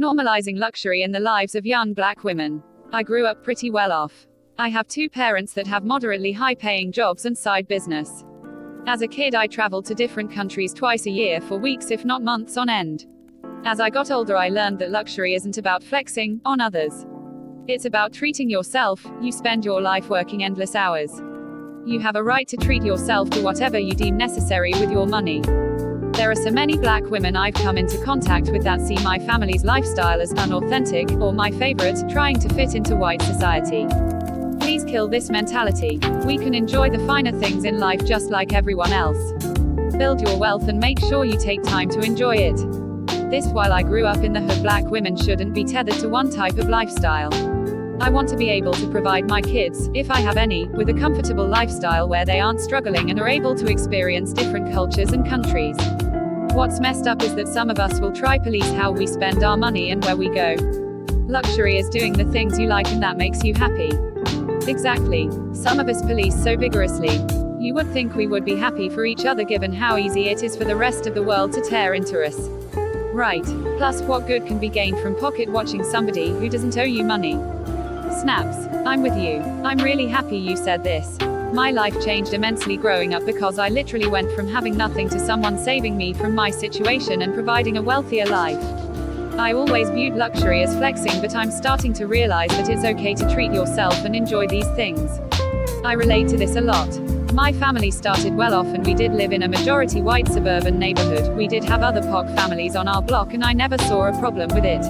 Normalizing luxury in the lives of young black women. I grew up pretty well off. I have two parents that have moderately high-paying jobs and side business. As a kid, I traveled to different countries twice a year for weeks if not months on end. As I got older, I learned that luxury isn't about flexing on others. It's about treating yourself. You spend your life working endless hours. You have a right to treat yourself to whatever you deem necessary with your money. There are so many black women I've come into contact with that see my family's lifestyle as unauthentic, or my favorite, trying to fit into white society. Please kill this mentality. We can enjoy the finer things in life just like everyone else. Build your wealth and make sure you take time to enjoy it. This, while I grew up in the hood, black women shouldn't be tethered to one type of lifestyle. I want to be able to provide my kids, if I have any, with a comfortable lifestyle where they aren't struggling and are able to experience different cultures and countries. What's messed up is that some of us will try police how we spend our money and where we go. Luxury is doing the things you like and that makes you happy. Exactly. Some of us police so vigorously. You would think we would be happy for each other given how easy it is for the rest of the world to tear into us. Right. Plus, what good can be gained from pocket watching somebody who doesn't owe you money? Snaps. I'm with you. I'm really happy you said this. My life changed immensely growing up because I literally went from having nothing to someone saving me from my situation and providing a wealthier life. I always viewed luxury as flexing, but I'm starting to realize that it's okay to treat yourself and enjoy these things. I relate to this a lot. My family started well off and we did live in a majority white suburban neighborhood. We did have other POC families on our block and I never saw a problem with it.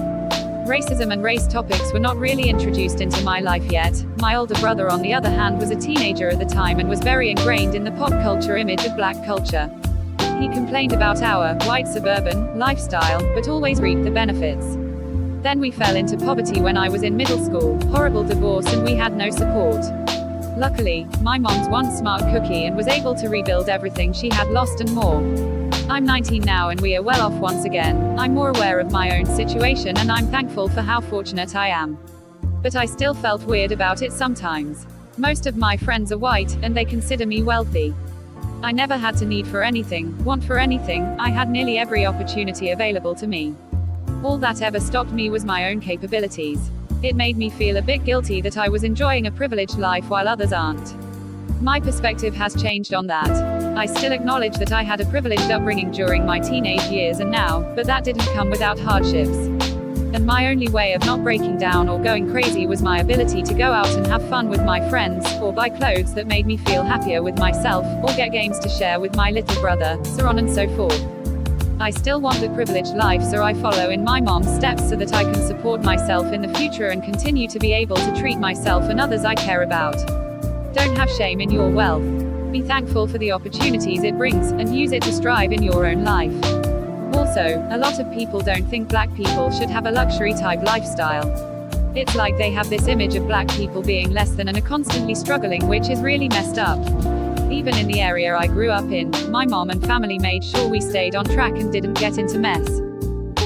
Racism and race topics were not really introduced into my life yet. My older brother, on the other hand, was a teenager at the time and was very ingrained in the pop culture image of black culture. He complained about our white suburban lifestyle, but always reaped the benefits. Then we fell into poverty when I was in middle school, horrible divorce, and we had no support. Luckily, my mom's one smart cookie and was able to rebuild everything she had lost and more. I'm 19 now and we are well off once again. I'm more aware of my own situation and I'm thankful for how fortunate I am. But I still felt weird about it sometimes. Most of my friends are white, and they consider me wealthy. I never had to need for anything, want for anything. I had nearly every opportunity available to me. All that ever stopped me was my own capabilities. It made me feel a bit guilty that I was enjoying a privileged life while others aren't. My perspective has changed on that. I still acknowledge that I had a privileged upbringing during my teenage years and now, but that didn't come without hardships. And my only way of not breaking down or going crazy was my ability to go out and have fun with my friends, or buy clothes that made me feel happier with myself, or get games to share with my little brother, so on and so forth. I still want the privileged life, so I follow in my mom's steps so that I can support myself in the future and continue to be able to treat myself and others I care about. Don't have shame in your wealth. Be thankful for the opportunities it brings, and use it to strive in your own life. Also, a lot of people don't think black people should have a luxury type lifestyle. It's like they have this image of black people being less than and are constantly struggling, which is really messed up. Even in the area I grew up in, my mom and family made sure we stayed on track and didn't get into mess.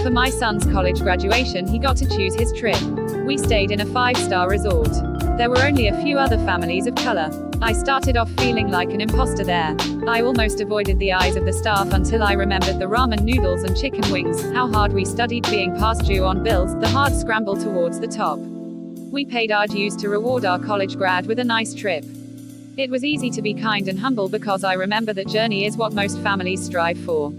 For my son's college graduation, he got to choose his trip. We stayed in a 5-star resort. There were only a few other families of color. I started off feeling like an imposter there. I almost avoided the eyes of the staff until I remembered the ramen noodles and chicken wings, how hard we studied being past due on bills, the hard scramble towards the top. We paid our dues to reward our college grad with a nice trip. It was easy to be kind and humble because I remember that journey is what most families strive for.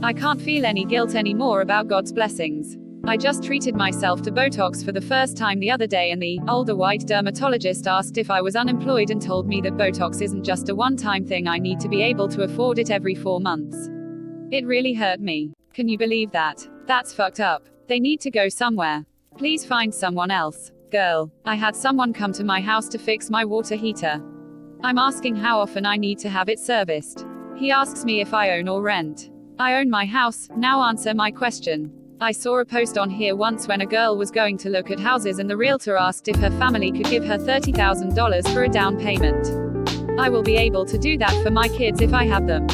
I can't feel any guilt anymore about God's blessings. I just treated myself to Botox for the first time the other day and the older white dermatologist asked if I was unemployed and told me that Botox isn't just a one-time thing, I need to be able to afford it every 4 months. It really hurt me. Can you believe that? That's fucked up. They need to go somewhere. Please find someone else. Girl, I had someone come to my house to fix my water heater. I'm asking how often I need to have it serviced. He asks me if I own or rent. I own my house, now answer my question. I saw a post on here once when a girl was going to look at houses and the realtor asked if her family could give her $30,000 for a down payment. I will be able to do that for my kids if I have them.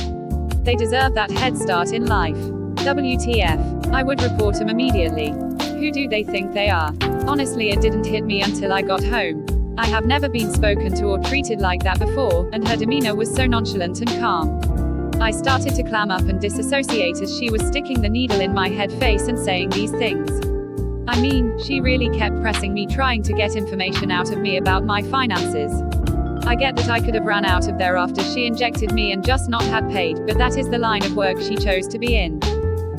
They deserve that head start in life. WTF. I would report them immediately. Who do they think they are? Honestly, it didn't hit me until I got home. I have never been spoken to or treated like that before, and her demeanor was so nonchalant and calm. I started to clam up and disassociate as she was sticking the needle in my head face and saying these things. I mean, she really kept pressing me, trying to get information out of me about my finances. I get that I could have ran out of there after she injected me and just not had paid, but that is the line of work she chose to be in.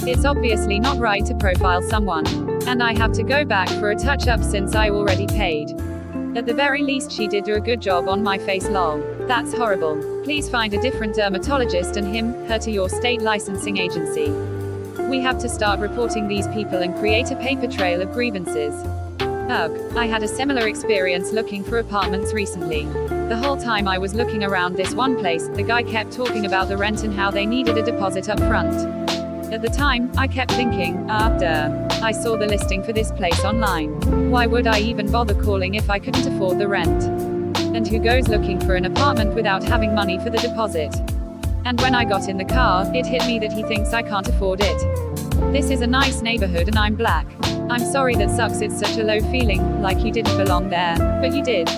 It's obviously not right to profile someone. And I have to go back for a touch-up since I already paid. At the very least she did do a good job on my face, lol. That's horrible. Please find a different dermatologist and her to your state licensing agency. We have to start reporting these people and create a paper trail of grievances. Ugh. I had a similar experience looking for apartments recently. The whole time I was looking around this one place, the guy kept talking about the rent and how they needed a deposit up front. At the time, I kept thinking, duh. I saw the listing for this place online. Why would I even bother calling if I couldn't afford the rent? And who goes looking for an apartment without having money for the deposit? And when I got in the car, it hit me that he thinks I can't afford it. This is a nice neighborhood and I'm black. I'm sorry that sucks, it's such a low feeling, like you didn't belong there, but you did.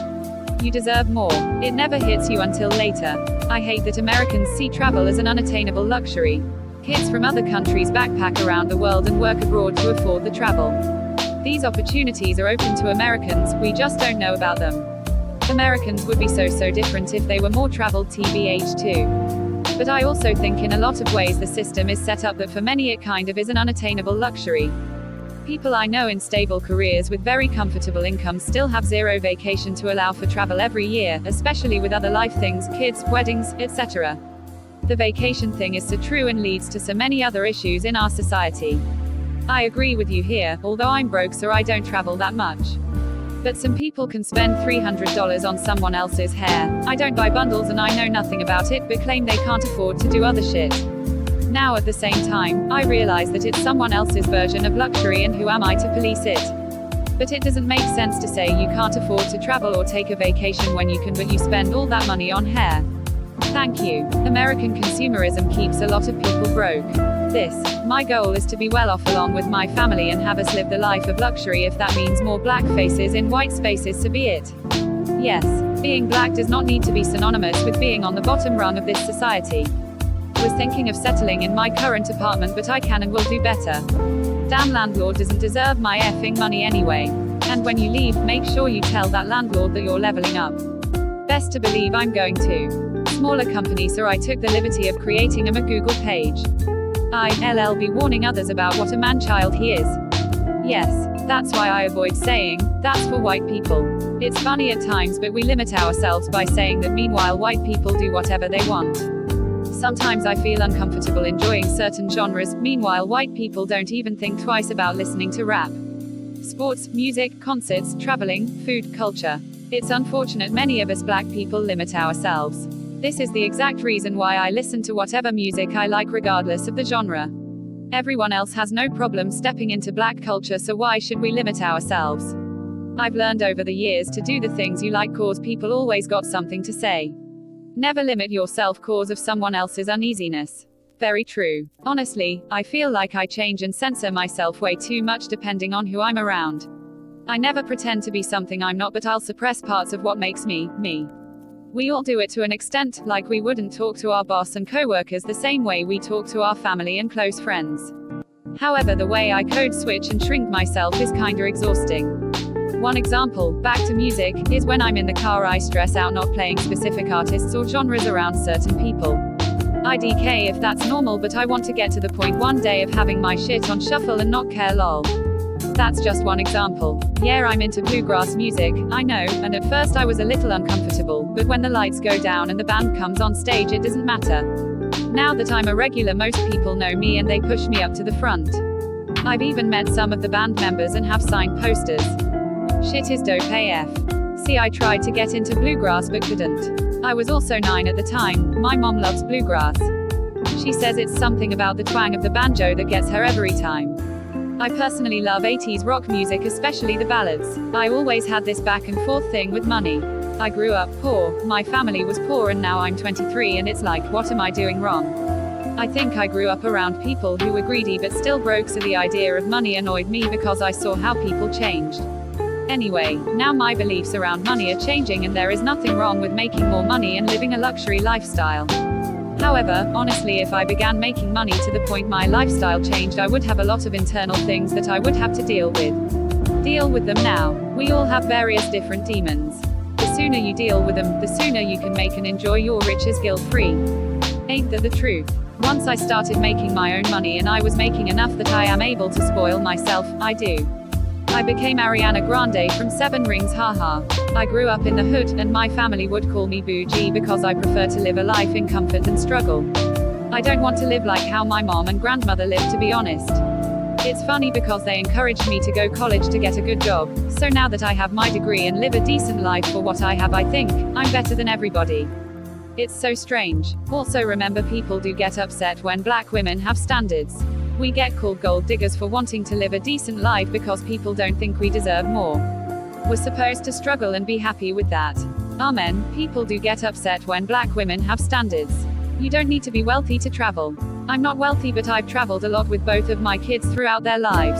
You deserve more. It never hits you until later. I hate that Americans see travel as an unattainable luxury. Kids from other countries backpack around the world and work abroad to afford the travel. These opportunities are open to Americans, we just don't know about them. Americans would be so different if they were more traveled TBH too. But I also think in a lot of ways the system is set up that for many it kind of is an unattainable luxury. People I know in stable careers with very comfortable incomes still have zero vacation to allow for travel every year, especially with other life things, kids, weddings, etc. The vacation thing is so true and leads to so many other issues in our society. I agree with you here, although I'm broke so I don't travel that much. But some people can spend $300 on someone else's hair. I don't buy bundles and I know nothing about it, but claim they can't afford to do other shit. Now at the same time, I realize that it's someone else's version of luxury and who am I to police it? But it doesn't make sense to say you can't afford to travel or take a vacation when you can, but you spend all that money on hair. Thank you. American consumerism keeps a lot of people broke. My goal is to be well off along with my family and have us live the life of luxury. If that means more black faces in white spaces, so be it. Yes, being black does not need to be synonymous with being on the bottom rung of this society. Was thinking of settling in my current apartment, but I can and will do better. Damn landlord doesn't deserve my effing money anyway. And when you leave, make sure you tell that landlord that you're leveling up. Best to believe I'm going to smaller company, so I took the liberty of creating a Google page. I'll be warning others about what a man-child he is. Yes, that's why I avoid saying, that's for white people. It's funny at times, but we limit ourselves by saying that meanwhile white people do whatever they want. Sometimes I feel uncomfortable enjoying certain genres, meanwhile white people don't even think twice about listening to rap. Sports, music, concerts, traveling, food, culture. It's unfortunate many of us black people limit ourselves. This is the exact reason why I listen to whatever music I like regardless of the genre. Everyone else has no problem stepping into black culture, so why should we limit ourselves? I've learned over the years to do the things you like cause people always got something to say. Never limit yourself cause of someone else's uneasiness. Very true. Honestly, I feel like I change and censor myself way too much depending on who I'm around. I never pretend to be something I'm not, but I'll suppress parts of what makes me, me. We all do it to an extent, like we wouldn't talk to our boss and co-workers the same way we talk to our family and close friends. However, the way I code switch and shrink myself is kinda exhausting. One example, back to music, is when I'm in the car I stress out not playing specific artists or genres around certain people. IDK if that's normal, but I want to get to the point one day of having my shit on shuffle and not care, lol. That's just one example. Yeah, I'm into bluegrass music, I know, and at first I was a little uncomfortable, but when the lights go down and the band comes on stage it doesn't matter. Now that I'm a regular, most people know me and they push me up to the front. I've even met some of the band members and have signed posters. Shit is dope AF. See, I tried to get into bluegrass but couldn't. I was also 9 at the time. My mom loves bluegrass. She says it's something about the twang of the banjo that gets her every time. I personally love 80s rock music, especially the ballads. I always had this back and forth thing with money. I grew up poor, my family was poor, and now I'm 23 and it's like, what am I doing wrong? I think I grew up around people who were greedy but still broke, so the idea of money annoyed me because I saw how people changed. Anyway, now my beliefs around money are changing and there is nothing wrong with making more money and living a luxury lifestyle. However, honestly, if I began making money to the point my lifestyle changed, I would have a lot of internal things that I would have to deal with. Deal with them now. We all have various different demons. The sooner you deal with them, the sooner you can make and enjoy your riches guilt-free. Ain't that the truth? Once I started making my own money and I was making enough that I am able to spoil myself, I do. I became Ariana Grande from Seven Rings, haha. I grew up in the hood, and my family would call me bougie because I prefer to live a life in comfort and struggle. I don't want to live like how my mom and grandmother lived, to be honest. It's funny because they encouraged me to go college to get a good job, so now that I have my degree and live a decent life for what I have, I think I'm better than everybody. It's so strange. Also, remember, people do get upset when black women have standards. We get called gold diggers for wanting to live a decent life because people don't think we deserve more. We're supposed to struggle and be happy with that. Amen. People do get upset when black women have standards. You don't need to be wealthy to travel. I'm not wealthy, but I've traveled a lot with both of my kids throughout their lives.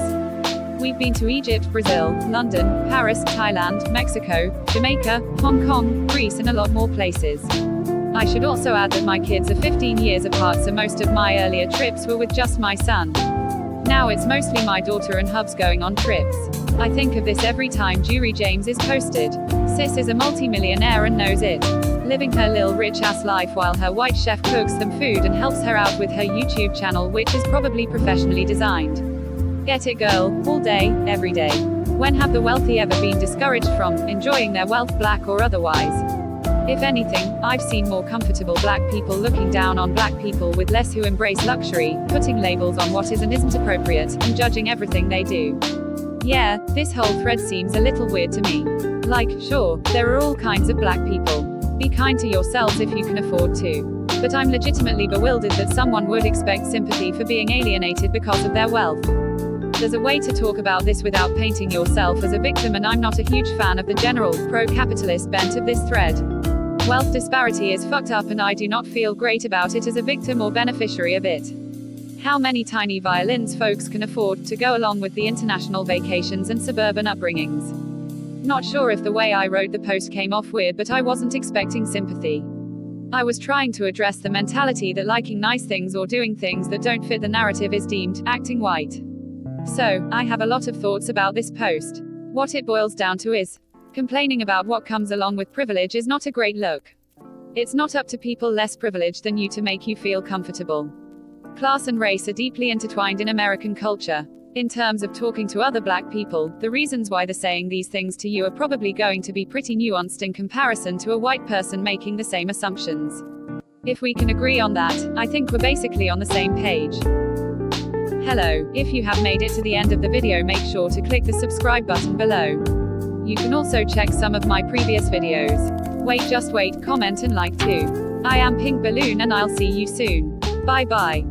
We've been to Egypt, Brazil, London, Paris, Thailand, Mexico, Jamaica, Hong Kong, Greece, and a lot more places. I should also add that my kids are 15 years apart, so most of my earlier trips were with just my son. Now it's mostly my daughter and hubs going on trips. I think of this every time Jury James is posted. Sis is a multi-millionaire and knows it. Living her lil rich ass life while her white chef cooks them food and helps her out with her YouTube channel, which is probably professionally designed. Get it, girl, all day, every day. When have the wealthy ever been discouraged from enjoying their wealth, black or otherwise? If anything, I've seen more comfortable black people looking down on black people with less who embrace luxury, putting labels on what is and isn't appropriate, and judging everything they do. Yeah, this whole thread seems a little weird to me. Like, sure, there are all kinds of black people. Be kind to yourselves if you can afford to. But I'm legitimately bewildered that someone would expect sympathy for being alienated because of their wealth. There's a way to talk about this without painting yourself as a victim, and I'm not a huge fan of the general, pro-capitalist bent of this thread. Wealth disparity is fucked up, and I do not feel great about it as a victim or beneficiary of it. How many tiny violins folks can afford to go along with the international vacations and suburban upbringings? Not sure if the way I wrote the post came off weird, but I wasn't expecting sympathy. I was trying to address the mentality that liking nice things or doing things that don't fit the narrative is deemed acting white. So, I have a lot of thoughts about this post. What it boils down to is, complaining about what comes along with privilege is not a great look. It's not up to people less privileged than you to make you feel comfortable. Class and race are deeply intertwined in American culture. In terms of talking to other black people, the reasons why they're saying these things to you are probably going to be pretty nuanced in comparison to a white person making the same assumptions. If we can agree on that, I think we're basically on the same page. Hello, if you have made it to the end of the video, make sure to click the subscribe button below. You can also check some of my previous videos. Wait, just wait, comment and like too. I am Pink Balloon, and I'll see you soon. Bye bye.